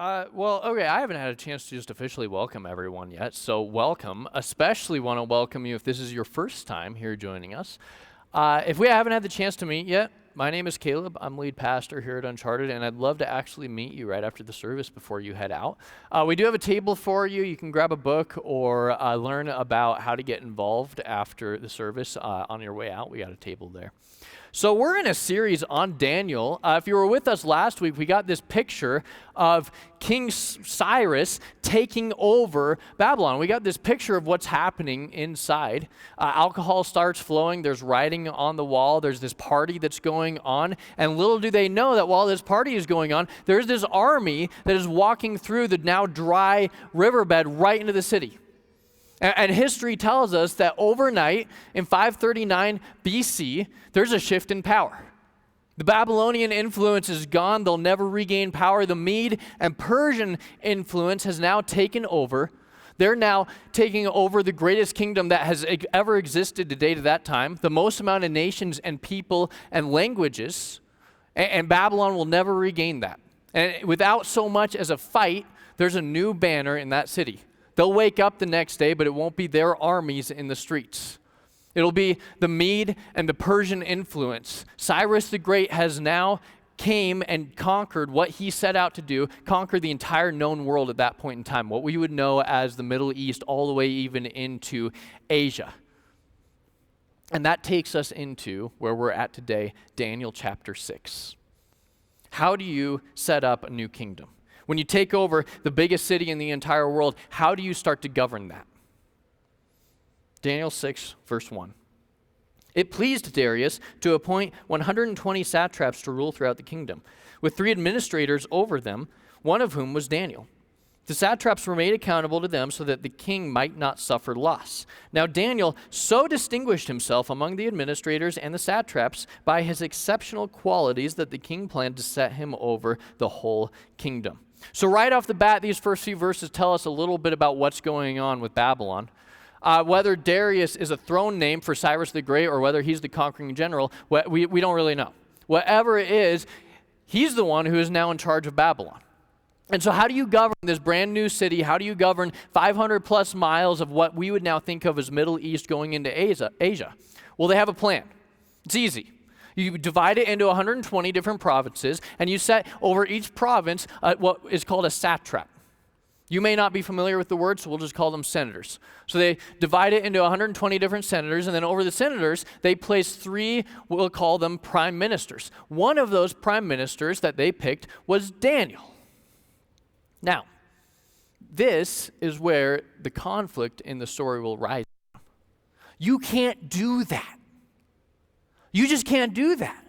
Okay, I haven't had a chance to just officially welcome everyone yet, so welcome. Especially want to welcome you if this is your first time here joining us. If we haven't had the chance to meet yet, my name is Caleb. I'm lead pastor here at Uncharted, and I'd love to actually meet you right after the service before you head out. We do have a table for you. You can grab a book or learn about how to get involved after the service on your way out. We got a table there. So we're in a series on Daniel. If you were with us last week, we got this picture of King Cyrus taking over Babylon. We got this picture of what's happening inside. Alcohol starts flowing. There's writing on the wall. There's this party that's going on. And little do they know that while this party is going on, there's this army that is walking through the now dry riverbed right into the city. And history tells us that overnight, in 539 BC, there's a shift in power. The Babylonian influence is gone. They'll never regain power. The Mede and Persian influence has now taken over. They're now taking over the greatest kingdom that has ever existed to date at that time, the most amount of nations and people and languages, and Babylon will never regain that. And without so much as a fight, there's a new banner in that city. They'll wake up the next day, but it won't be their armies in the streets. It'll be the Mede and the Persian influence. Cyrus the Great has now came and conquered what he set out to do, conquer the entire known world at that point in time, what we would know as the Middle East, all the way even into Asia. And that takes us into where we're at today, Daniel chapter 6. How do you set up a new kingdom? When you take over the biggest city in the entire world, how do you start to govern that? Daniel 6, verse 1. It pleased Darius to appoint 120 satraps to rule throughout the kingdom, with 3 administrators over them, one of whom was Daniel. The satraps were made accountable to them so that the king might not suffer loss. Now Daniel so distinguished himself among the administrators and the satraps by his exceptional qualities that the king planned to set him over the whole kingdom. So right off the bat, these first few verses tell us a little bit about what's going on with Babylon. Whether Darius is a throne name for Cyrus the Great or whether he's the conquering general, we don't really know. Whatever it is, he's the one who is now in charge of Babylon. And so how do you govern this brand new city? How do you govern 500 plus miles of what we would now think of as Middle East going into Asia? Well, they have a plan. It's easy. You divide it into 120 different provinces, and you set over each province what is called a satrap. You may not be familiar with the word, so we'll just call them senators. So they divide it into 120 different senators, and then over the senators, they place 3, we'll call them prime ministers. One of those prime ministers that they picked was Daniel. Now, this is where the conflict in the story will rise. You can't do that. You just can't do that.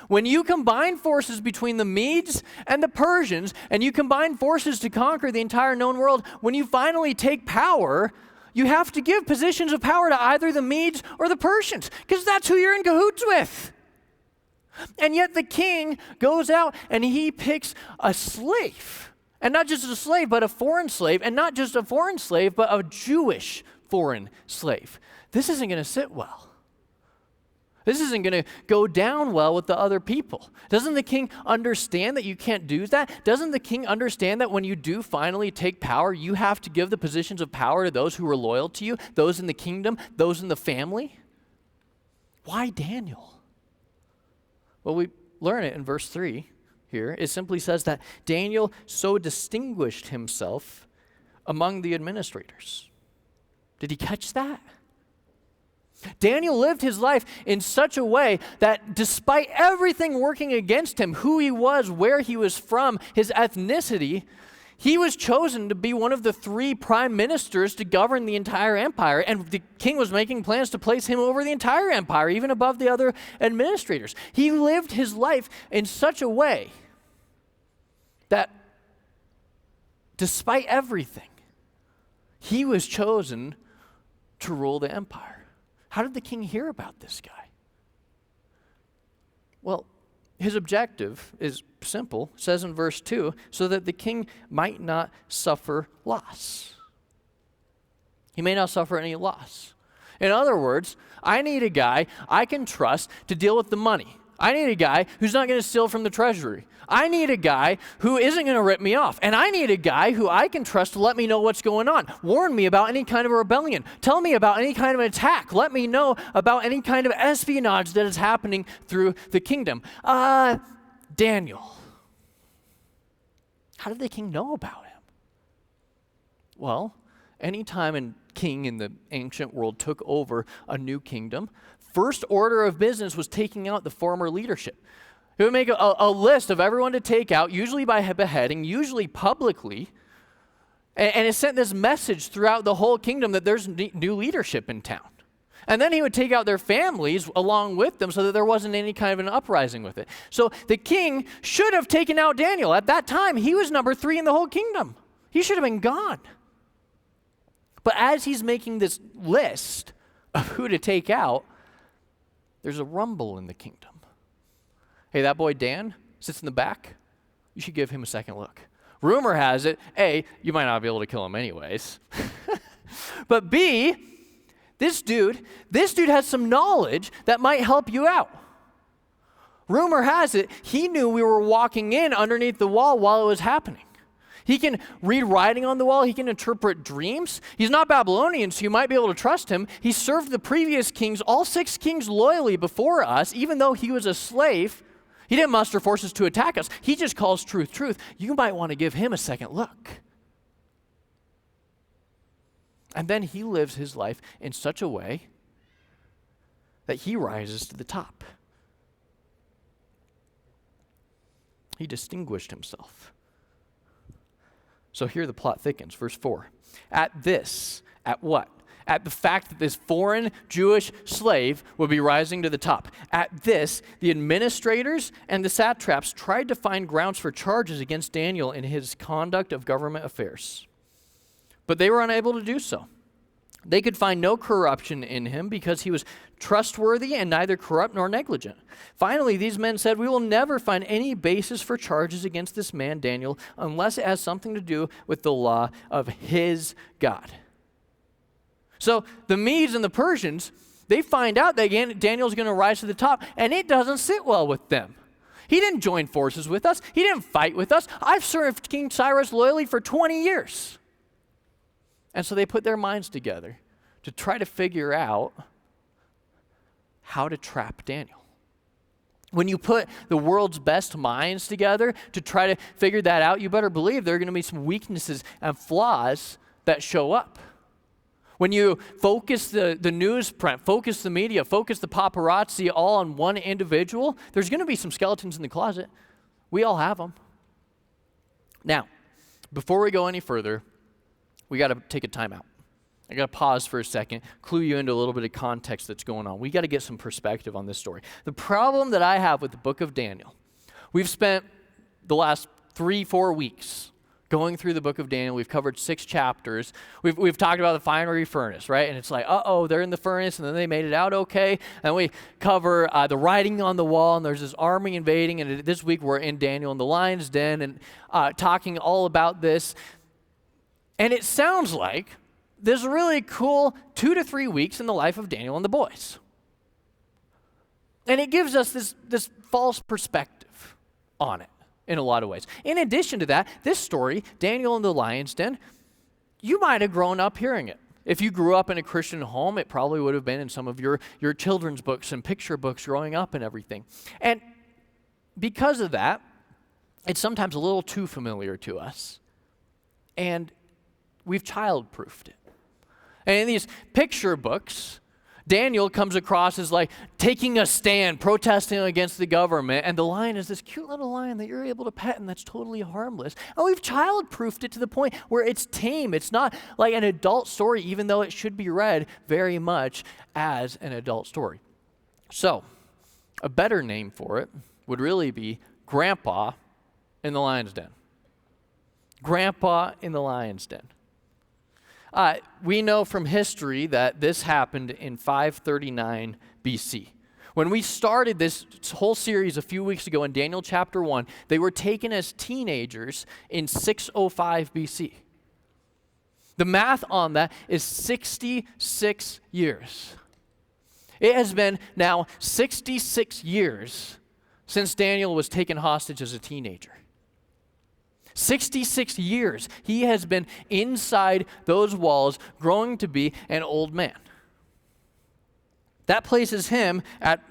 When you combine forces between the Medes and the Persians, and you combine forces to conquer the entire known world, when you finally take power, you have to give positions of power to either the Medes or the Persians, because that's who you're in cahoots with. And yet the king goes out and he picks a slave. And not just a slave, but a foreign slave. And not just a foreign slave, but a Jewish foreign slave. This isn't going to sit well. This isn't going to go down well with the other people. Doesn't the king understand that you can't do that? Doesn't the king understand that when you do finally take power, you have to give the positions of power to those who are loyal to you, those in the kingdom, those in the family? Why Daniel? Well, we learn it in verse 3 here. It simply says that Daniel so distinguished himself among the administrators. Did he catch that? Daniel lived his life in such a way that despite everything working against him, who he was, where he was from, his ethnicity, he was chosen to be one of the 3 prime ministers to govern the entire empire, and the king was making plans to place him over the entire empire, even above the other administrators. He lived his life in such a way that despite everything, he was chosen to rule the empire. How did the king hear about this guy? Well, his objective is simple. It says in verse 2, so that the king might not suffer loss. He may not suffer any loss. In other words, I need a guy I can trust to deal with the money. I need a guy who's not going to steal from the treasury. I need a guy who isn't going to rip me off. And I need a guy who I can trust to let me know what's going on. Warn me about any kind of rebellion. Tell me about any kind of attack. Let me know about any kind of espionage that is happening through the kingdom. Daniel. How did the king know about him? Well, anytime a king in the ancient world took over a new kingdom, first order of business was taking out the former leadership. He would make a list of everyone to take out, usually by beheading, usually publicly, and it sent this message throughout the whole kingdom that there's new leadership in town. And then he would take out their families along with them so that there wasn't any kind of an uprising with it. So the king should have taken out Daniel. At that time, he was number 3 in the whole kingdom. He should have been gone. But as he's making this list of who to take out, there's a rumble in the kingdom. Hey, that boy Dan sits in the back. You should give him a second look. Rumor has it, A, you might not be able to kill him anyways. But B, this dude has some knowledge that might help you out. Rumor has it, he knew we were walking in underneath the wall while it was happening. He can read writing on the wall. He can interpret dreams. He's not Babylonian, so you might be able to trust him. He served the previous kings, all 6 kings loyally before us, even though he was a slave. He didn't muster forces to attack us. He just calls truth, truth. You might want to give him a second look. And then he lives his life in such a way that he rises to the top. He distinguished himself. So here the plot thickens. Verse 4. At what? At the fact that this foreign Jewish slave would be rising to the top. At this, the administrators and the satraps tried to find grounds for charges against Daniel in his conduct of government affairs. But they were unable to do so. They could find no corruption in him because he was trustworthy and neither corrupt nor negligent. Finally, these men said, "We will never find any basis for charges against this man, Daniel, unless it has something to do with the law of his God." So the Medes and the Persians, they find out that Daniel's going to rise to the top, and it doesn't sit well with them. He didn't join forces with us. He didn't fight with us. I've served King Cyrus loyally for 20 years. And so they put their minds together to try to figure out how to trap Daniel. When you put the world's best minds together to try to figure that out, you better believe there are going to be some weaknesses and flaws that show up. When you focus the newsprint, focus the media, focus the paparazzi all on one individual, there's going to be some skeletons in the closet. We all have them. Now, before we go any further, we got to take a time out. I got to pause for a second, clue you into a little bit of context that's going on. We got to get some perspective on this story. The problem that I have with the book of Daniel, we've spent the last 3-4 weeks going through the book of Daniel. We've covered 6 chapters. We've talked about the fiery furnace, right? And it's like, they're in the furnace, and then they made it out okay. And we cover the writing on the wall, and there's this army invading. And this week we're in Daniel in the lion's den and talking all about this. And it sounds like this really cool 2 to 3 weeks in the life of Daniel and the boys. And it gives us this false perspective on it in a lot of ways. In addition to that, this story, Daniel in the lion's den, you might have grown up hearing it. If you grew up in a Christian home, it probably would have been in some of your children's books and picture books growing up and everything. And because of that, it's sometimes a little too familiar to us. And we've child-proofed it. And in these picture books, Daniel comes across as like taking a stand, protesting against the government, and the lion is this cute little lion that you're able to pet, and that's totally harmless. And we've child-proofed it to the point where it's tame. It's not like an adult story, even though it should be read very much as an adult story. So, a better name for it would really be Grandpa in the Lion's Den. Grandpa in the Lion's Den. We know from history that this happened in 539 BC. When we started this whole series a few weeks ago in Daniel chapter 1, they were taken as teenagers in 605 BC. The math on that is 66 years. It has been now 66 years since Daniel was taken hostage as a teenager. 66 years he has been inside those walls, growing to be an old man. That places him at,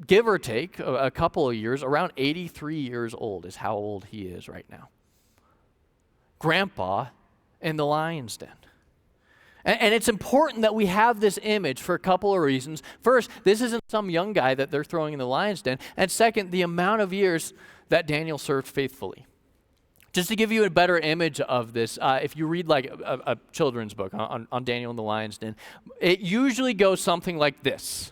give or take, a couple of years, around 83 years old is how old he is right now. Grandpa in the lion's den. And it's important that we have this image for a couple of reasons. First, this isn't some young guy that they're throwing in the lion's den. And second, the amount of years that Daniel served faithfully. Just to give you a better image of this, if you read like a children's book on Daniel in the lion's den, it usually goes something like this.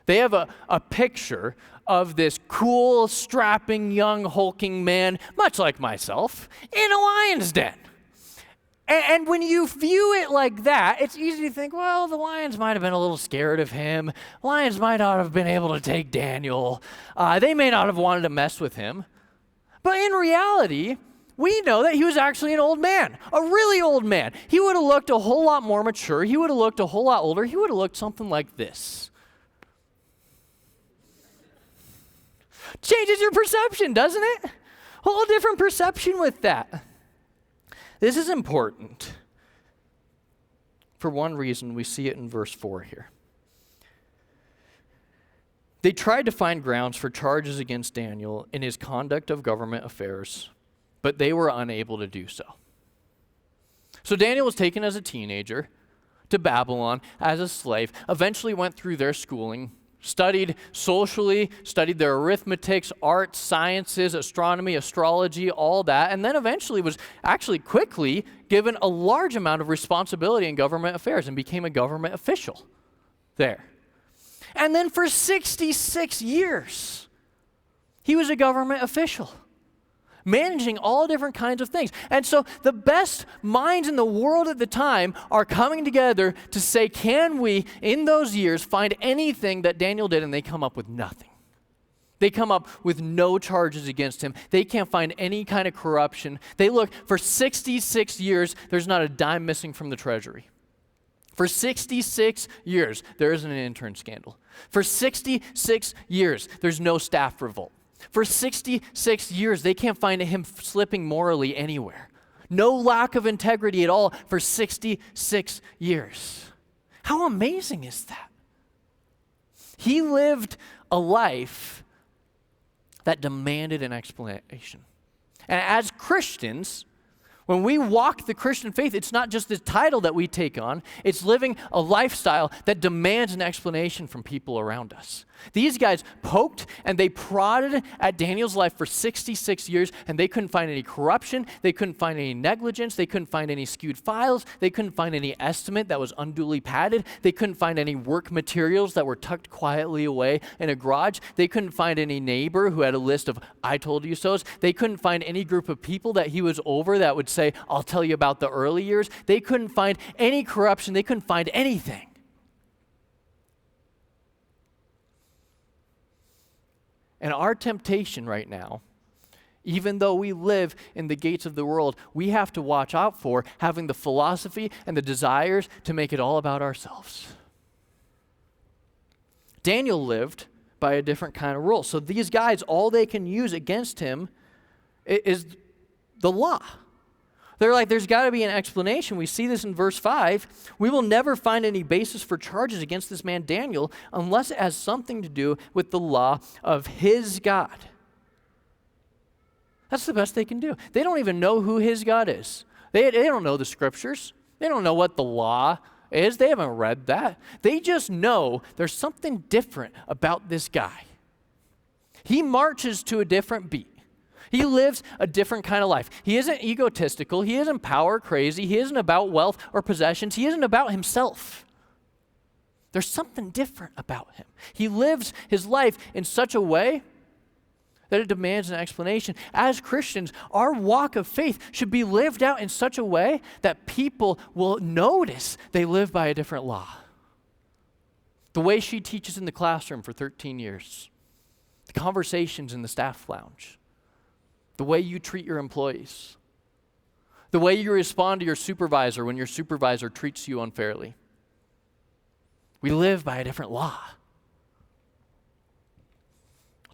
They have a picture of this cool, strapping, young, hulking man, much like myself, in a lion's den. And when you view it like that, it's easy to think, well, the lions might have been a little scared of him. Lions might not have been able to take Daniel. They may not have wanted to mess with him. But in reality, we know that he was actually an old man, a really old man. He would have looked a whole lot more mature. He would have looked a whole lot older. He would have looked something like this. Changes your perception, doesn't it? Whole different perception with that. This is important. For one reason, we see it in verse 4 here. They tried to find grounds for charges against Daniel in his conduct of government affairs, but they were unable to do so. So Daniel was taken as a teenager to Babylon as a slave, eventually went through their schooling, studied socially, studied their arithmetics, arts, sciences, astronomy, astrology, all that, and then eventually was actually quickly given a large amount of responsibility in government affairs and became a government official there. And then for 66 years, he was a government official, managing all different kinds of things. And so the best minds in the world at the time are coming together to say, can we, in those years, find anything that Daniel did? And they come up with nothing. They come up with no charges against him. They can't find any kind of corruption. They look, for 66 years, there's not a dime missing from the treasury. For 66 years, there isn't an intern scandal. For 66 years, there's no staff revolt. For 66 years, they can't find him slipping morally anywhere. No lack of integrity at all for 66 years. How amazing is that? He lived a life that demanded an explanation. And as Christians, when we walk the Christian faith, it's not just the title that we take on, it's living a lifestyle that demands an explanation from people around us. These guys poked and they prodded at Daniel's life for 66 years, and they couldn't find any corruption, they couldn't find any negligence, they couldn't find any skewed files, they couldn't find any estimate that was unduly padded, they couldn't find any work materials that were tucked quietly away in a garage, they couldn't find any neighbor who had a list of I told you so's, they couldn't find any group of people that he was over that would say, I'll tell you about the early years. They couldn't find any corruption, they couldn't find anything. And our temptation right now, even though we live in the gates of the world, we have to watch out for having the philosophy and the desires to make it all about ourselves. Daniel lived by a different kind of rule. So these guys, all they can use against him is the law. They're like, there's got to be an explanation. We see this in verse 5. We will never find any basis for charges against this man Daniel unless it has something to do with the law of his God. That's the best they can do. They don't even know who his God is. They don't know the scriptures. They don't know what the law is. They haven't read that. They just know there's something different about this guy. He marches to a different beat. He lives a different kind of life. He isn't egotistical. He isn't power crazy. He isn't about wealth or possessions. He isn't about himself. There's something different about him. He lives his life in such a way that it demands an explanation. As Christians, our walk of faith should be lived out in such a way that people will notice they live by a different law. The way she teaches in the classroom for 13 years, the conversations in the staff lounge, the way you treat your employees, the way you respond to your supervisor when your supervisor treats you unfairly. We live by a different law.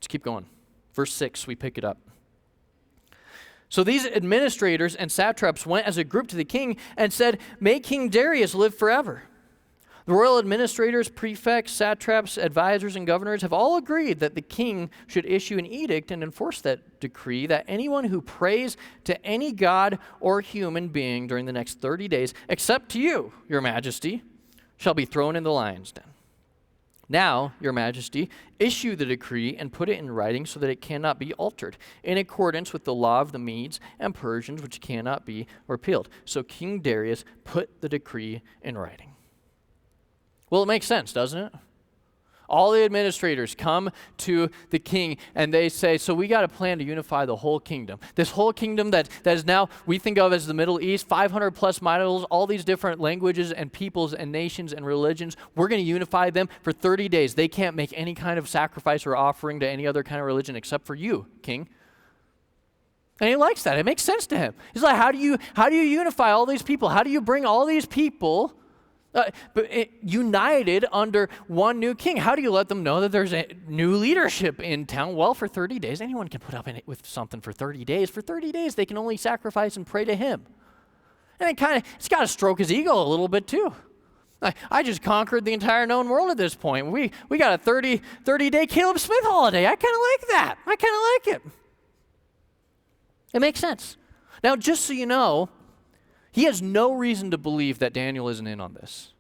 Let's keep going. Verse 6, we pick it up. So these administrators and satraps went as a group to the king and said, "May King Darius live forever." The royal administrators, prefects, satraps, advisors, and governors have all agreed that the king should issue an edict and enforce that decree that anyone who prays to any god or human being during the next 30 days, except to you, your majesty, shall be thrown in the lion's den. Now, your majesty, issue the decree and put it in writing so that it cannot be altered, in accordance with the law of the Medes and Persians, which cannot be repealed. So King Darius put the decree in writing. Well, it makes sense, doesn't it? All the administrators come to the king and they say, so we got a plan to unify the whole kingdom. This whole kingdom that is now, we think of as the Middle East, 500 plus miles, all these different languages and peoples and nations and religions, we're going to unify them for 30 days. They can't make any kind of sacrifice or offering to any other kind of religion except for you, king. And he likes that. It makes sense to him. He's like, how do you unify all these people? How do you bring all these people united under one new king? How do you let them know that there's a new leadership in town? Well, for 30 days, anyone can put up with something for 30 days. For 30 days, they can only sacrifice and pray to him. And it's got to stroke his ego a little bit too. I just conquered the entire known world at this point. We got a 30-day Caleb Smith holiday. I kind of like that. I kind of like it. It makes sense. Now, just so you know, he has no reason to believe that Daniel isn't in on this.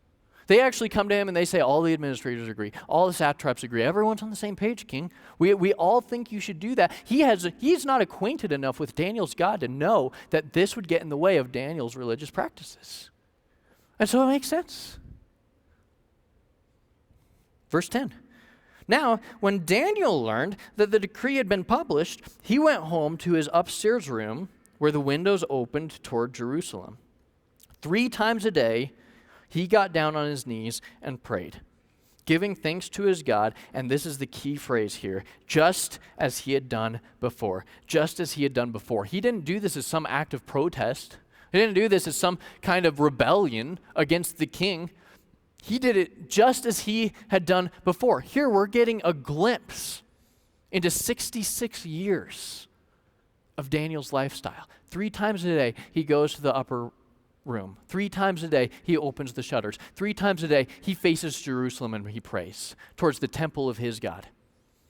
They actually come to him and they say, all the administrators agree, all the satraps agree, everyone's on the same page, king. We all think you should do that. He's not acquainted enough with Daniel's God to know that this would get in the way of Daniel's religious practices. And so it makes sense. Verse 10. Now, when Daniel learned that the decree had been published, he went home to his upstairs room where the windows opened toward Jerusalem. 3 times a day, he got down on his knees and prayed, giving thanks to his God, and this is the key phrase here, just as he had done before. Just as he had done before. He didn't do this as some act of protest. He didn't do this as some kind of rebellion against the king. He did it just as he had done before. Here we're getting a glimpse into 66 years of Daniel's lifestyle. 3 times a day, he goes to the upper room. 3 times a day, he opens the shutters. 3 times a day, he faces Jerusalem and he prays towards the temple of his God.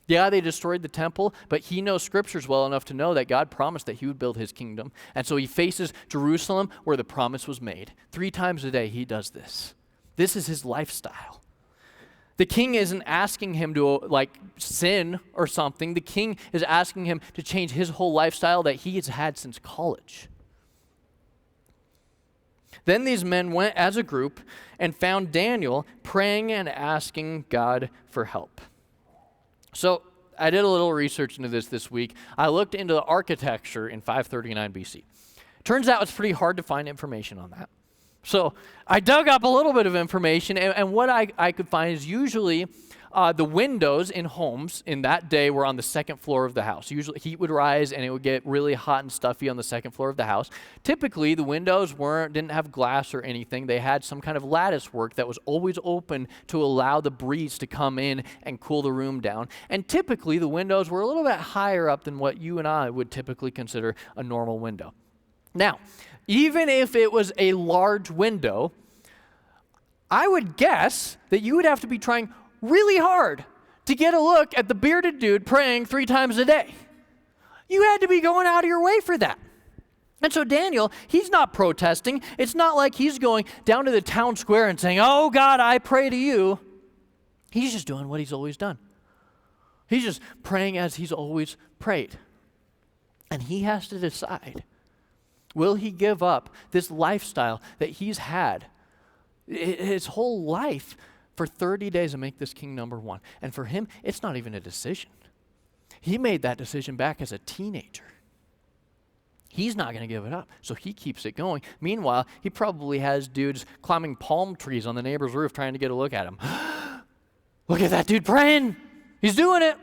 Yeah, they destroyed the temple, but he knows scriptures well enough to know that God promised that he would build his kingdom. And so he faces Jerusalem where the promise was made. 3 times a day, he does this. This is his lifestyle. The king isn't asking him to sin or something. The king is asking him to change his whole lifestyle that he has had since college. Then these men went as a group and found Daniel praying and asking God for help. So I did a little research into this week. I looked into the architecture in 539 BC. Turns out it's pretty hard to find information on that. So I dug up a little bit of information, and what I could find is usually the windows in homes in that day were on the second floor of the house. Usually heat would rise and it would get really hot and stuffy on the second floor of the house. Typically the windows didn't have glass or anything. They had some kind of lattice work that was always open to allow the breeze to come in and cool the room down. And typically the windows were a little bit higher up than what you and I would typically consider a normal window. Now, even if it was a large window, I would guess that you would have to be trying really hard to get a look at the bearded dude praying 3 times a day. You had to be going out of your way for that. And so Daniel, he's not protesting. It's not like he's going down to the town square and saying, "Oh God, I pray to you." He's just doing what he's always done. He's just praying as he's always prayed. And he has to decide, will he give up this lifestyle that he's had his whole life for 30 days and make this king number 1? And for him, it's not even a decision. He made that decision back as a teenager. He's not going to give it up, so he keeps it going. Meanwhile, he probably has dudes climbing palm trees on the neighbor's roof trying to get a look at him. Look at that dude praying. He's doing it.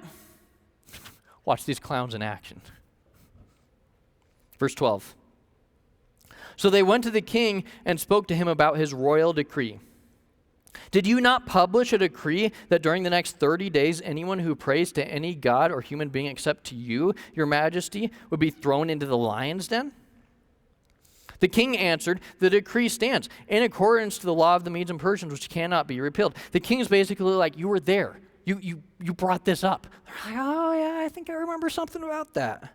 Watch these clowns in action. Verse 12. So they went to the king and spoke to him about his royal decree. Did you not publish a decree that during the next 30 days, anyone who prays to any god or human being except to you, your majesty, would be thrown into the lion's den? The king answered, the decree stands in accordance to the law of the Medes and Persians, which cannot be repealed. The king's basically like, you were there. You brought this up. They're like, oh yeah, I think I remember something about that.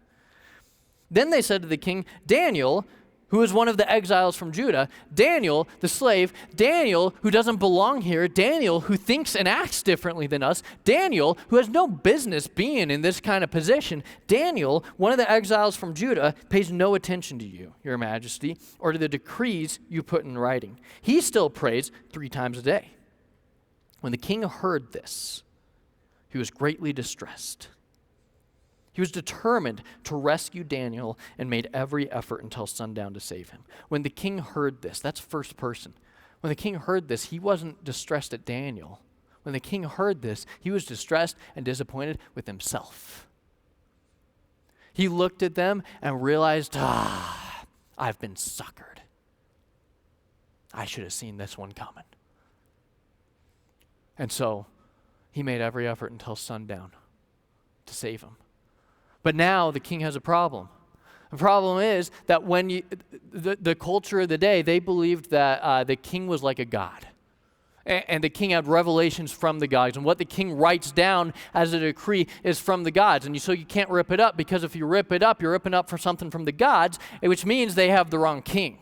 Then they said to the king, Daniel, who is one of the exiles from Judah, Daniel, the slave, Daniel, who doesn't belong here, Daniel, who thinks and acts differently than us, Daniel, who has no business being in this kind of position, Daniel, one of the exiles from Judah, pays no attention to you, your majesty, or to the decrees you put in writing. He still prays 3 times a day. When the king heard this, he was greatly distressed. He was determined to rescue Daniel and made every effort until sundown to save him. When the king heard this, that's first person. When the king heard this, he wasn't distressed at Daniel. When the king heard this, he was distressed and disappointed with himself. He looked at them and realized, I've been suckered. I should have seen this one coming. And so he made every effort until sundown to save him. But now the king has a problem. The problem is that when the culture of the day, they believed that the king was like a god. And the king had revelations from the gods. And what the king writes down as a decree is from the gods. And so you can't rip it up, because if you rip it up, you're ripping up for something from the gods, which means they have the wrong king.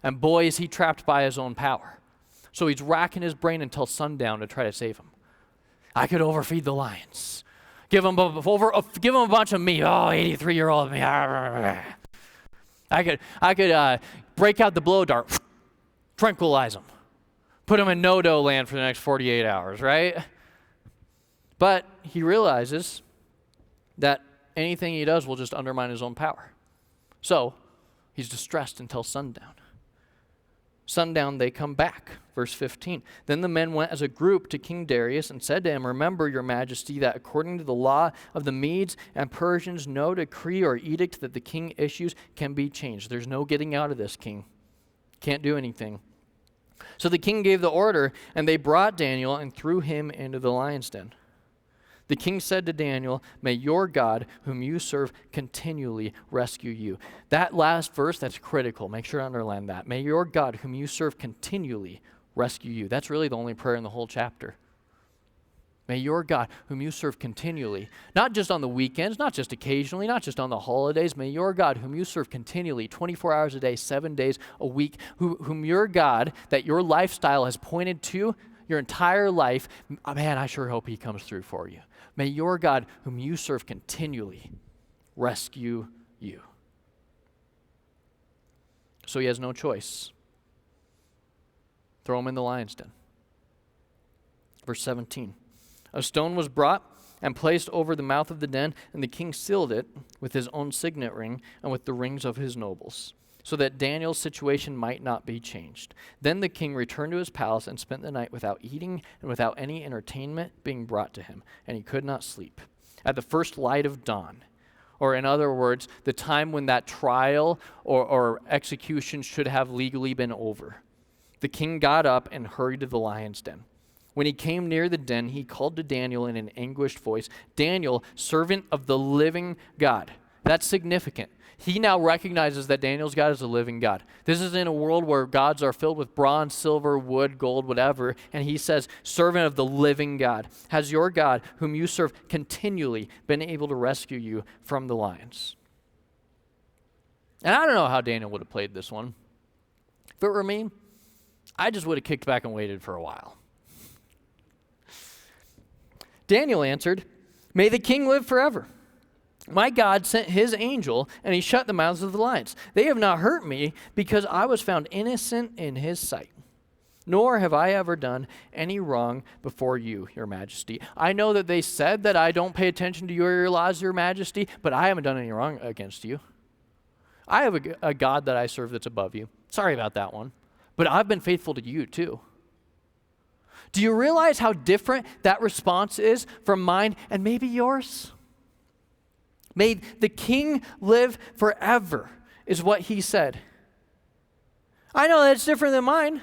And boy, is he trapped by his own power. So he's racking his brain until sundown to try to save him. I could overfeed the lions. Give him a bunch of meat. Oh, 83-year-old me. I could break out the blow dart, tranquilize him, put him in no-do land for the next 48 hours, right? But he realizes that anything he does will just undermine his own power. So he's distressed until sundown. Sundown, they come back. Verse 15. Then the men went as a group to King Darius and said to him, remember, your majesty, that according to the law of the Medes and Persians, no decree or edict that the king issues can be changed. There's no getting out of this, king. Can't do anything. So the king gave the order, and they brought Daniel and threw him into the lion's den. The king said to Daniel, may your God, whom you serve, continually rescue you. That last verse, that's critical. Make sure to underline that. May your God, whom you serve, continually rescue you. That's really the only prayer in the whole chapter. May your God, whom you serve continually, not just on the weekends, not just occasionally, not just on the holidays, may your God, whom you serve continually, 24 hours a day, 7 days a week, whom your God, that your lifestyle has pointed to your entire life, man, I sure hope he comes through for you. May your God, whom you serve continually, rescue you. So he has no choice. Throw him in the lion's den. Verse 17. A stone was brought and placed over the mouth of the den, and the king sealed it with his own signet ring and with the rings of his nobles, so that Daniel's situation might not be changed. Then the king returned to his palace and spent the night without eating and without any entertainment being brought to him, and he could not sleep. At the first light of dawn, or in other words, the time when that trial or execution should have legally been over, the king got up and hurried to the lion's den. When he came near the den, he called to Daniel in an anguished voice, Daniel, servant of the living God. That's significant. He now recognizes that Daniel's God is a living God. This is in a world where gods are filled with bronze, silver, wood, gold, whatever, and he says, servant of the living God. Has your God, whom you serve continually, been able to rescue you from the lions? And I don't know how Daniel would have played this one. If it were me, I just would have kicked back and waited for a while. Daniel answered, may the king live forever. My God sent his angel, and he shut the mouths of the lions. They have not hurt me, because I was found innocent in his sight. Nor have I ever done any wrong before you, your majesty. I know that they said that I don't pay attention to your laws, your majesty, but I haven't done any wrong against you. I have a God that I serve that's above you. Sorry about that one. But I've been faithful to you too. Do you realize how different that response is from mine and maybe yours? May the king live forever, is what he said. I know that's different than mine.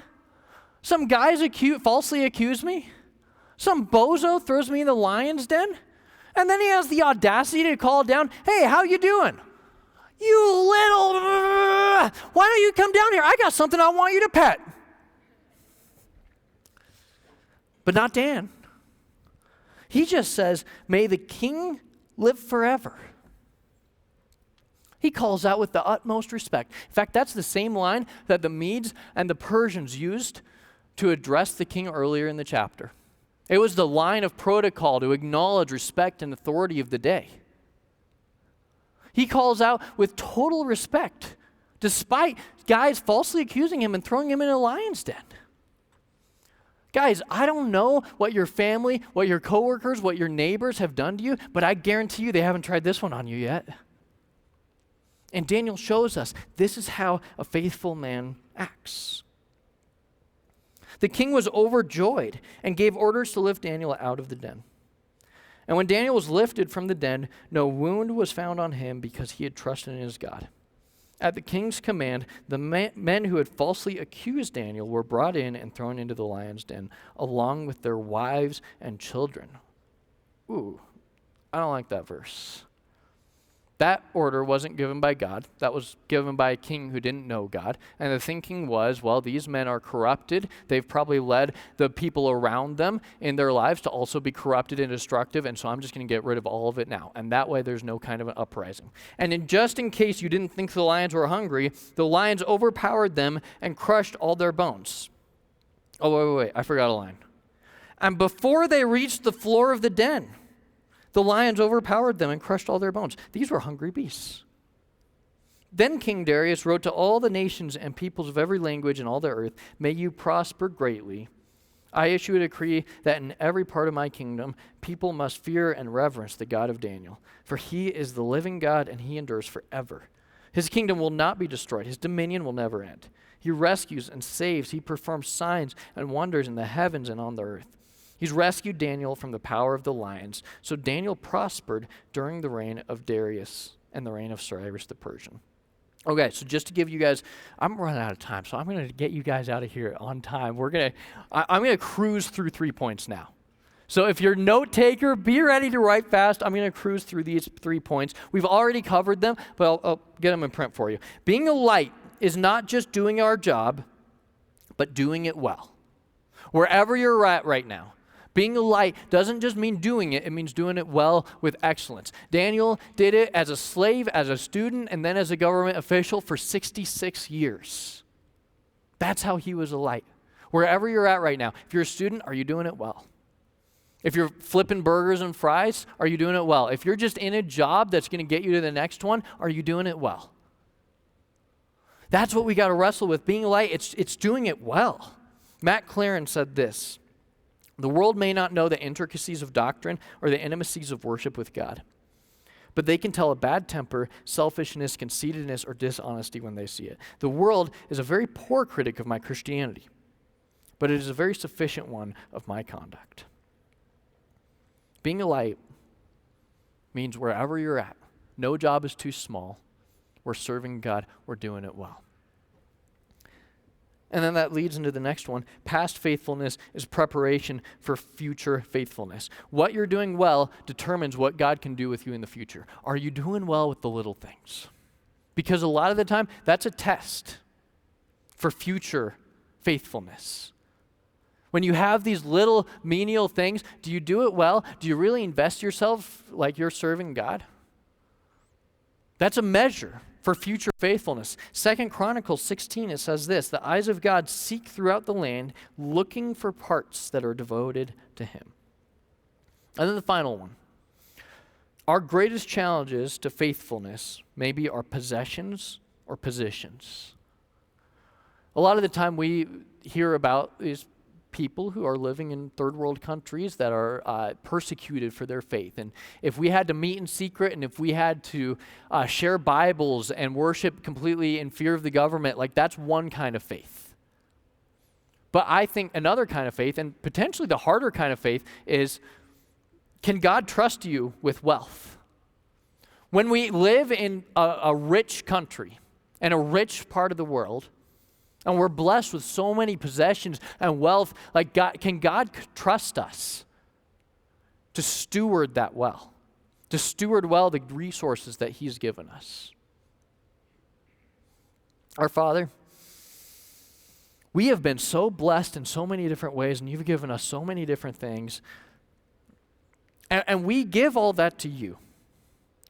Some guys falsely accuse me. Some bozo throws me in the lion's den. And then he has the audacity to call down, hey, how you doing? You little, why don't you come down here? I got something I want you to pet. But not Dan. He just says, may the king live forever. He calls out with the utmost respect. In fact, that's the same line that the Medes and the Persians used to address the king earlier in the chapter. It was the line of protocol to acknowledge respect and authority of the day. He calls out with total respect, despite guys falsely accusing him and throwing him in a lion's den. Guys, I don't know what your family, what your coworkers, what your neighbors have done to you, but I guarantee you they haven't tried this one on you yet. And Daniel shows us this is how a faithful man acts. The king was overjoyed and gave orders to lift Daniel out of the den. And when Daniel was lifted from the den, no wound was found on him because he had trusted in his God. At the king's command, the men who had falsely accused Daniel were brought in and thrown into the lion's den, along with their wives and children. Ooh, I don't like that verse. That order wasn't given by God. That was given by a king who didn't know God. And the thinking was, well, these men are corrupted. They've probably led the people around them in their lives to also be corrupted and destructive, and so I'm just going to get rid of all of it now. And that way there's no kind of an uprising. And just in case you didn't think the lions were hungry, the lions overpowered them and crushed all their bones. Oh, wait, I forgot a line. And before they reached the floor of the den, the lions overpowered them and crushed all their bones. These were hungry beasts. Then King Darius wrote to all the nations and peoples of every language in all the earth, may you prosper greatly. I issue a decree that in every part of my kingdom, people must fear and reverence the God of Daniel. For he is the living God and he endures forever. His kingdom will not be destroyed. His dominion will never end. He rescues and saves. He performs signs and wonders in the heavens and on the earth. He's rescued Daniel from the power of the lions. So Daniel prospered during the reign of Darius and the reign of Cyrus the Persian. Okay, so just to give you guys, I'm running out of time, so I'm going to get you guys out of here on time. I'm going to cruise through 3 points now. So if you're a note taker, be ready to write fast. I'm going to cruise through these 3 points. We've already covered them, but I'll get them in print for you. Being a light is not just doing our job, but doing it well. Wherever you're at right now. Being a light doesn't just mean doing it, it means doing it well with excellence. Daniel did it as a slave, as a student, and then as a government official for 66 years. That's how he was a light. Wherever you're at right now, if you're a student, are you doing it well? If you're flipping burgers and fries, are you doing it well? If you're just in a job that's going to get you to the next one, are you doing it well? That's what we got to wrestle with. Being a light, it's doing it well. Matt Claren said this. The world may not know the intricacies of doctrine or the intimacies of worship with God, but they can tell a bad temper, selfishness, conceitedness, or dishonesty when they see it. The world is a very poor critic of my Christianity, but it is a very sufficient one of my conduct. Being a light means wherever you're at, no job is too small. We're serving God, we're doing it well. And then that leads into the next one. Past faithfulness is preparation for future faithfulness. What you're doing well determines what God can do with you in the future. Are you doing well with the little things? Because a lot of the time, that's a test for future faithfulness. When you have these little menial things, do you do it well? Do you really invest yourself like you're serving God? That's a measure for future faithfulness. 2 Chronicles 16, it says this, the eyes of God seek throughout the land, looking for parts that are devoted to him. And then the final one. Our greatest challenges to faithfulness may be our possessions or positions. A lot of the time we hear about these people who are living in third world countries that are persecuted for their faith. And if we had to meet in secret and if we had to share Bibles and worship completely in fear of the government, like that's one kind of faith. But I think another kind of faith, and potentially the harder kind of faith, is can God trust you with wealth? When we live in a rich country and a rich part of the world, And we're blessed with so many possessions and wealth. Like God, can God trust us to steward that well? To steward well the resources that he's given us? Our Father, we have been so blessed in so many different ways, and you've given us so many different things. And we give all that to you.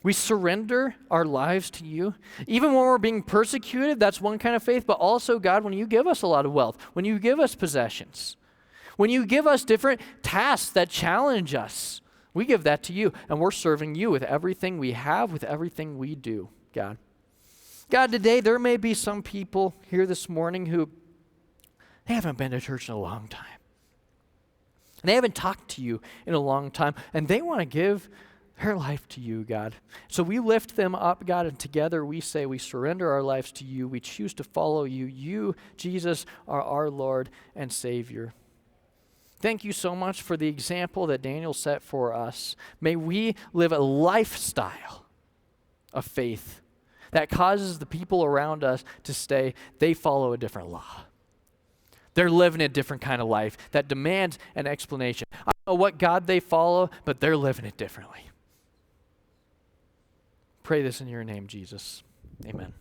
We surrender our lives to you. Even when we're being persecuted, that's one kind of faith. But also, God, when you give us a lot of wealth, when you give us possessions, when you give us different tasks that challenge us, we give that to you. And we're serving you with everything we have, with everything we do, God. God, today there may be some people here this morning who they haven't been to church in a long time. And they haven't talked to you in a long time. And they want to give their life to you, God. So we lift them up, God, and together we say we surrender our lives to you. We choose to follow you. You, Jesus, are our Lord and Savior. Thank you so much for the example that Daniel set for us. May we live a lifestyle of faith that causes the people around us to say they follow a different law. They're living a different kind of life that demands an explanation. I don't know what God they follow, but they're living it differently. Pray this in your name, Jesus. Amen.